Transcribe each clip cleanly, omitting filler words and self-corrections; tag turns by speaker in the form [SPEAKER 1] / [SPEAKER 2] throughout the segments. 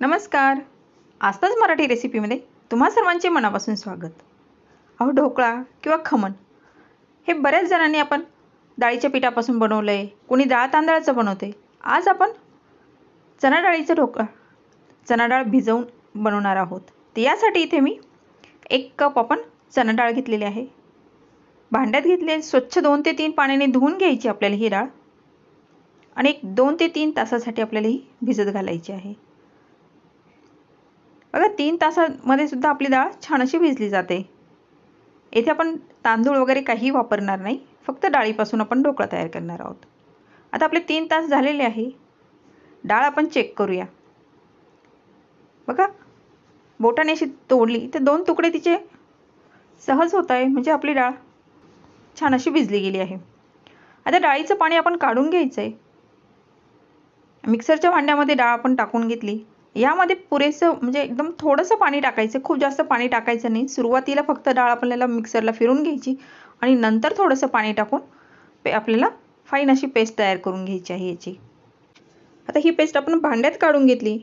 [SPEAKER 1] नमस्कार. आस्थाच मराठी रेसिपीमध्ये तुम्हा सर्वांचे मनापासून स्वागत. अहो, ढोकळा किंवा खमण हे बऱ्याच जणांनी आपण डाळीच्या पिठापासून बनवलं आहे, कोणी डाळ तांदळाचं बनवते. आज आपण चणा डाळीचं ढोकळा, चणा डाळ भिजवून बनवणार आहोत. तर यासाठी इथे मी 1 कप आपण चणा डाळ घेतलेली आहे. भांड्यात घेतले, स्वच्छ 2 ते 3 पाण्याने धुवून घ्यायची आपल्याला ही डाळ आणि 2 ते 3 तासासाठी आपल्याला ही भिजत घालायची आहे. बघा, 3 तासामध्ये सुद्धा आपली डाळ छान अशी भिजली जाते. येथे आपण तांदूळ वगैरे काही वापरणार नाही, फक्त डाळीपासून आपण ढोकळा तयार करणार आहोत. आता आपले 3 तास झालेले आहे. डाळ आपण चेक करूया. बघा, बोटाने अशी तोडली तर 2 तुकडे तिचे सहज होत आहे, म्हणजे आपली डाळ छान अशी भिजली गेली आहे. आता डाळीचं पाणी आपण काढून घ्यायचं आहे. मिक्सरच्या भांड्यामध्ये डाळ आपण टाकून घेतली. यामध्ये पुरेसं म्हणजे एकदम थोडंसं पाणी टाकायचं, खूप जास्त पाणी टाकायचं नाही. सुरुवातीला फक्त डाळ आपल्याला मिक्सरला फिरून घ्यायची आणि नंतर थोडंसं पाणी टाकून आपल्याला फाईन अशी पेस्ट तयार करून घ्यायची आहे याची. आता ही पेस्ट आपण भांड्यात काढून घेतली.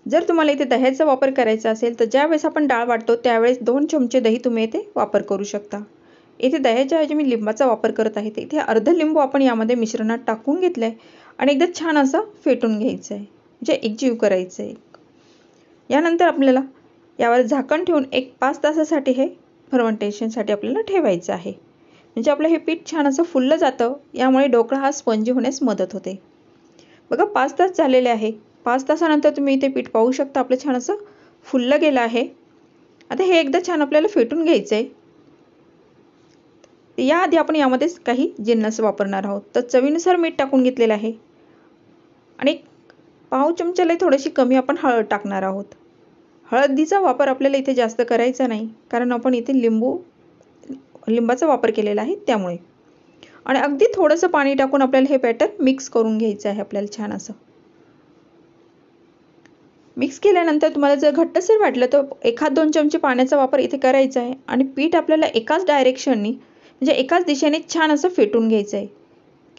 [SPEAKER 1] जर तुम्हाला इथे दह्याचा वापर करायचा असेल तर ज्यावेळेस आपण डाळ वाटतो त्यावेळेस 2 चमचे दही तुम्ही इथे वापर करू शकता. इथे दह्याच्या ऐवजी मी लिंबाचा वापर करत आहे. इथे अर्ध लिंबू आपण यामध्ये मिश्रणात टाकून घेतलं आहे आणि एकदा छान असं फेटून घ्यायचं आहे, म्हणजे एकजीव करायचं आहे. यानंतर आपल्याला यावर झाकण ठेवून 5 तासासाठी हे फर्मेंटेशनसाठी आपल्याला ठेवायचं आहे. म्हणजे आपलं हे पीठ छान असं फुललं जातं. यामुळे ढोकळा हा स्पंजी होण्यास मदत होते. बघा, 5 तास झालेले आहे. 5 तासानंतर तुम्ही इथे पीठ पाहू शकता, आपलं छान असं फुललं गेलं आहे. आता हे एकदा छान आपल्याला फेटून घ्यायचं आहे. याआधी आपण यामध्ये काही जिन्नस वापरणार आहोत. तर चवीनुसार मीठ टाकून घेतलेलं आहे आणि पाव चमच्याला थोडीशी कमी आपण हळद टाकणार आहोत. हळदीचा वापर आपल्याला इथे जास्त करायचा नाही, कारण आपण इथे लिंबाचा वापर केलेला आहे त्यामुळे. आणि अगदी थोडंसं पाणी टाकून आपल्याला हे बॅटर मिक्स करून घ्यायचं आहे. आपल्याला छान असं मिक्स केल्यानंतर तुम्हाला जर घट्टसर वाटलं तर 1-2 चमचे पाण्याचा वापर इथे करायचा आहे आणि पीठ आपल्याला एकाच डायरेक्शननी म्हणजे एकाच दिशेने छान असं फेटून घ्यायचं आहे,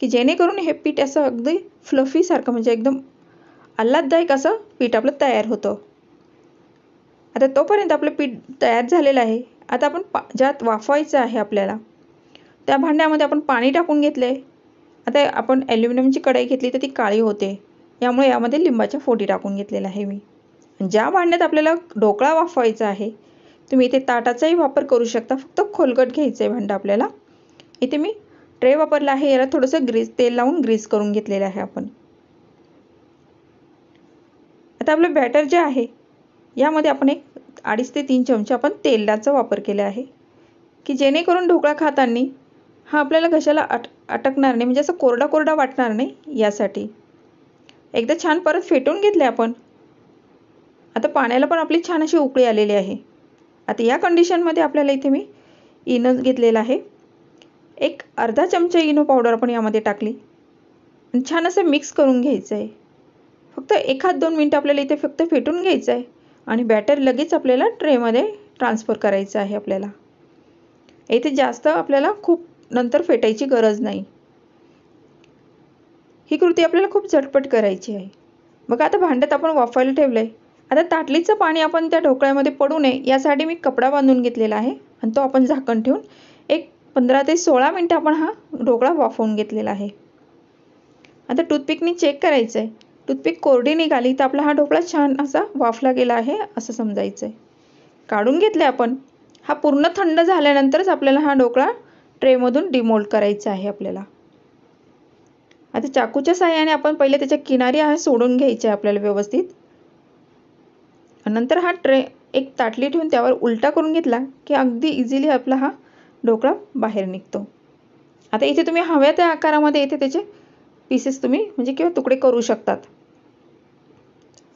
[SPEAKER 1] की जेणेकरून हे पीठ असं अगदी फ्लफी सारखं म्हणजे एकदम आल्हाददायक असं पीठ आपलं तयार होतं. आता तोपर्यंत आपलं पीठ तयार झालेलं आहे. आता आपण ज्यात वाफवायचं आहे आपल्याला त्या भांड्यामध्ये आपण पाणी टाकून घेतलं आहे. आता आपण ॲल्युमिनियमची कढई घेतली तर ती काळी होते, यामुळे यामध्ये लिंबाच्या फोडी टाकून घेतलेल्या आहे मी. ज्या भांड्यात आपल्याला ढोकळा वाफवायचा आहे तुम्ही इथे ताटाचाही वापर करू शकता, फक्त खोलगट घ्यायचं आहे भांडं आपल्याला. इथे मी ट्रे वापरला आहे, याला थोडंसं तेल लावून ग्रीस करून घेतलेलं आहे आपण. आता आपलं बॅटर जे आहे यामध्ये आपण 2.5 ते 3 चमचे आपण तेलाचा वापर केला आहे, की जेणेकरून ढोकळा खाताना हा आपल्याला घशाला अटकणार नाही, म्हणजे असं कोरडा कोरडा वाटणार नाही यासाठी. एकदा छान परत फेटून घेतले आपण. आता पाण्याला पण आपली छान अशी उकळी आलेली आहे. आता या कंडिशनमध्ये आपल्याला इथे मी इनो घेतलेला आहे. अर्धा चमचा इनो पावडर आपण यामध्ये टाकली आणि छान असं मिक्स करून घ्यायचं आहे. फक्त 1-2 मिनिटं आपल्याला इथे फक्त फेटून घ्यायचं आहे आणि बॅटर लगेच आपल्याला ट्रेमध्ये ट्रान्सफर करायचं आहे आपल्याला. इथे जास्त आपल्याला खूप नंतर फेटायची गरज नाही. ही कृती आपल्याला खूप झटपट करायची आहे. बघा, आता भांड्यात आपण वाफवायला ठेवलं आहे. आता ताटलीचं पाणी आपण त्या ढोकळ्यामध्ये पडू नये यासाठी मी कपडा बांधून घेतलेला आहे आणि तो आपण झाकण ठेवून 15 ते 16 मिनिटं आपण हा ढोकळा वाफवून घेतलेला आहे. आता टूथपिकनी चेक करायचं आहे. टूथपिक कोरडी निघाली तर आपला हा ढोकळा छान असा वाफला गेला आहे असं समजायचं आहे. काढून घेतले आपण. हा पूर्ण थंड झाल्यानंतरच आपल्याला हा ढोकळा ट्रेमधून डिमोल्ड करायचा आहे आपल्याला. आता चाकूच्या साहाय्याने आपण पहिले त्याच्या किनारी सोडून घ्यायचे आपल्याला व्यवस्थित. नंतर हा ट्रे एक ताटली ठेवून त्यावर उलटा करून घेतला की अगदी इझिली आपला हा ढोकळा बाहेर निघतो. आता इथे तुम्ही हव्या त्या आकारामध्ये इथे त्याचे पीसेस तुम्ही म्हणजे किंवा तुकडे करू शकतात.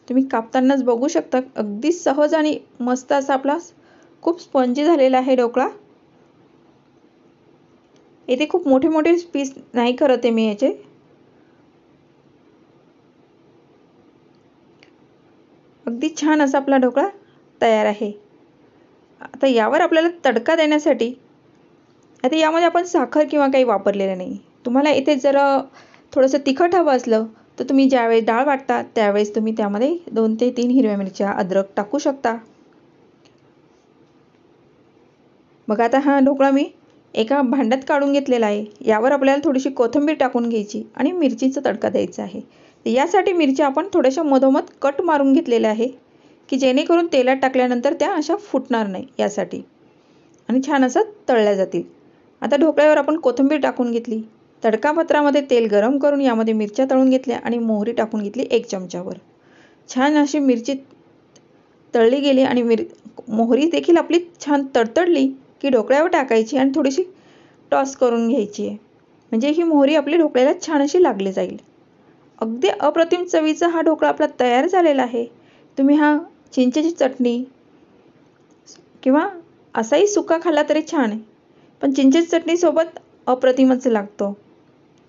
[SPEAKER 1] तुम्ही कापतानाच बघू शकता, अगदी सहज आणि मस्त असा आपला खूप स्पंजी झालेला आहे ढोकळा. इथे खूप मोठे मोठे पीस नाही करत आहे मी याचे. अगदी छान असा आपला ढोकळा तयार आहे. आता यावर आपल्याला तडका देण्यासाठी यामध्ये आपण साखर किंवा काही वापरलेलं नाही. तुम्हाला इथे जर थोडंसं तिखट हवं असलं तर तुम्ही ज्यावेळेस डाळ वाटता त्यावेळेस तुम्ही त्यामध्ये 2 ते 3 हिरव्या मिरच्या, अद्रक टाकू शकता. बघा आता हा ढोकळा मी एका भांड्यात काढून घेतलेला आहे. यावर आपल्याला थोडीशी कोथिंबीर टाकून घ्यायची आणि मिरचीचा तडका द्यायचा आहे. तर यासाठी मिरच्या आपण थोड्याशा मधोमध कट मारून घेतलेल्या आहे, की जेणेकरून तेलात टाकल्यानंतर त्या अशा फुटणार नाही यासाठी आणि छान असं तळल्या जातील. आता ढोकळ्यावर आपण कोथिंबीर टाकून घेतली. तडकापत्रामध्ये तेल गरम करून यामध्ये मिरच्या तळून घेतल्या आणि मोहरी टाकून घेतली 1 चमचाभर. छान अशी मिरची तळली गेली आणि मोहरी देखील आपली छान तडतडली की ढोकळ्यावर टाकायची आणि थोडीशी टॉस करून घ्यायची आहे. म्हणजे ही मोहरी आपली ढोकळ्याला छान अशी लागली जाईल. अगदी अप्रतिम चवीचा हा ढोकळा आपला तयार झालेला आहे. तुम्ही हा चिंचेची चटणी किंवा असाही सुका खाल्ला तरी छान आहे, पण चिंचेच्या चटणीसोबत अप्रतिमच लागतो.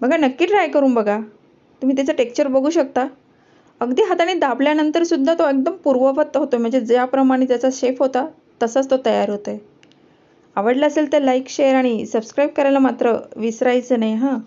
[SPEAKER 1] बघा नक्की ट्राय करून बघा. तुम्ही त्याचं टेक्स्चर बघू शकता. अगदी हाताने दाबल्यानंतर सुद्धा तो एकदम पूर्ववत होतो, म्हणजे ज्याप्रमाणे त्याचा शेप होता तसाच तो तयार होतोय. आवडला असेल तर लाईक, शेअर आणि सबस्क्राईब करायला मात्र विसरायचं नाही हां.